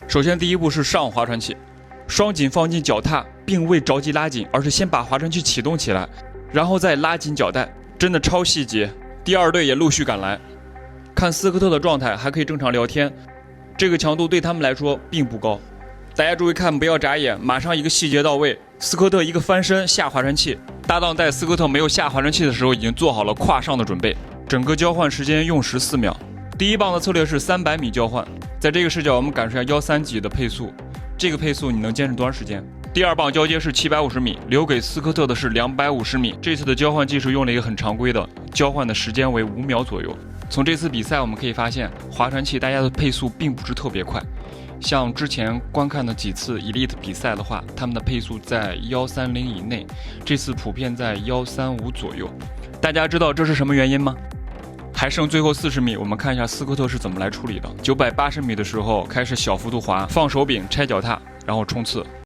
首先第一步是上划船器，双紧放进脚踏，并未着急拉紧，而是先把划船器启动起来，然后再拉紧脚带，真的超细节。第二队也陆续赶来，看斯科特的状态还可以正常聊天，这个强度对他们来说并不高。大家注意看，不要眨眼，马上一个细节到位。斯科特一个翻身下划船器，搭档在斯科特没有下划船器的时候已经做好了跨上的准备。整个交换时间用时4秒。第一棒的策略是300米交换，在这个视角我们感受一下13级的配速，这个配速你能坚持多长时间？第二棒交接是750米，留给斯科特的是250米。这次的交换技术用了一个很常规的，交换的时间为5秒左右。从这次比赛我们可以发现，划船器大家的配速并不是特别快。像之前观看的几次 Elite 比赛的话，他们的配速在130以内，这次普遍在135左右。大家知道这是什么原因吗？还剩最后40米，我们看一下斯科特是怎么来处理的。980米的时候开始小幅度滑，放手柄拆脚踏，然后冲刺。